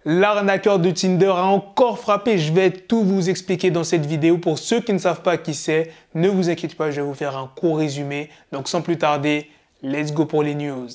L'arnaqueur de Tinder a encore frappé. Je vais tout vous expliquer dans cette vidéo. Pour ceux qui ne savent pas qui c'est, ne vous inquiétez pas, je vais vous faire un court résumé. Donc sans plus tarder, let's go pour les news.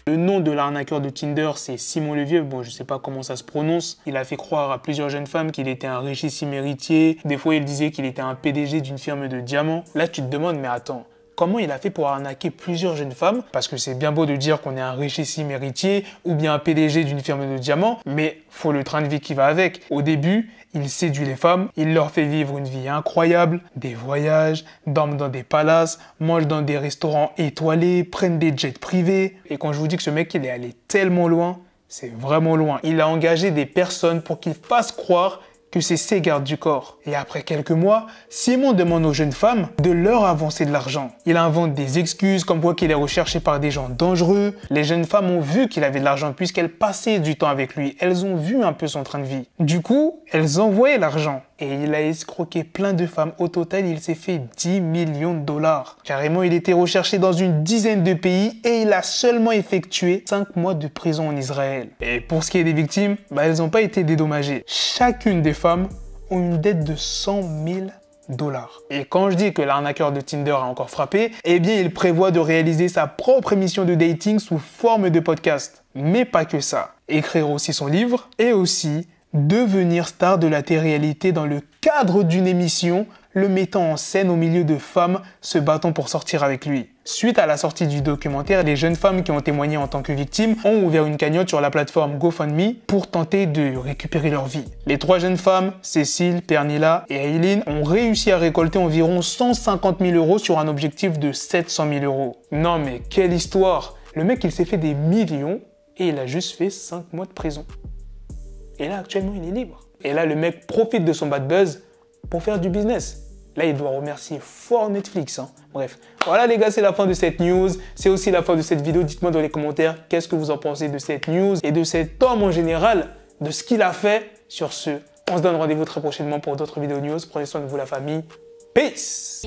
Le nom de l'arnaqueur de Tinder, c'est Simon Le Vieux. Bon, je sais pas comment ça se prononce. Il a fait croire à plusieurs jeunes femmes qu'il était un richissime héritier. Des fois, il disait qu'il était un PDG d'une firme de diamants. Là, tu te demandes, mais attends, comment il a fait pour arnaquer plusieurs jeunes femmes? Parce que c'est bien beau de dire qu'on est un richissime héritier ou bien un PDG d'une firme de diamants, mais faut le train de vie qui va avec. Au début, il séduit les femmes, il leur fait vivre une vie incroyable, des voyages, dorment dans des palaces, mangent dans des restaurants étoilés, prennent des jets privés. Et quand je vous dis que ce mec, il est allé tellement loin, c'est vraiment loin. Il a engagé des personnes pour qu'ils fassent croire que c'est ses gardes du corps. Et après quelques mois, Simon demande aux jeunes femmes de leur avancer de l'argent. Il invente des excuses comme quoi qu'il est recherché par des gens dangereux. Les jeunes femmes ont vu qu'il avait de l'argent puisqu'elles passaient du temps avec lui. Elles ont vu un peu son train de vie. Du coup, elles envoyaient l'argent. Et il a escroqué plein de femmes. Au total, il s'est fait 10 millions de dollars. Carrément, il était recherché dans une dizaine de pays et il a seulement effectué 5 mois de prison en Israël. Et pour ce qui est des victimes, elles n'ont pas été dédommagées. Chacune des femmes ont une dette de 100 000 dollars. Et quand je dis que l'arnaqueur de Tinder a encore frappé, eh bien, il prévoit de réaliser sa propre émission de dating sous forme de podcast. Mais pas que ça. Écrire aussi son livre et aussi devenir star de la télé-réalité dans le cadre d'une émission, le mettant en scène au milieu de femmes se battant pour sortir avec lui. Suite à la sortie du documentaire, les jeunes femmes qui ont témoigné en tant que victimes ont ouvert une cagnotte sur la plateforme GoFundMe pour tenter de récupérer leur vie. Les 3 jeunes femmes, Cécile, Pernilla et Aileen, ont réussi à récolter environ 150 000 € sur un objectif de 700 000 €. Non mais quelle histoire! Le mec, il s'est fait des millions et il a juste fait 5 mois de prison. Et là, actuellement, il est libre. Et là, le mec profite de son bad buzz pour faire du business. Là, il doit remercier fort Netflix. Bref, voilà les gars, c'est la fin de cette news. C'est aussi la fin de cette vidéo. Dites-moi dans les commentaires qu'est-ce que vous en pensez de cette news et de cet homme en général, de ce qu'il a fait. Sur ce, on se donne rendez-vous très prochainement pour d'autres vidéos news. Prenez soin de vous, la famille. Peace!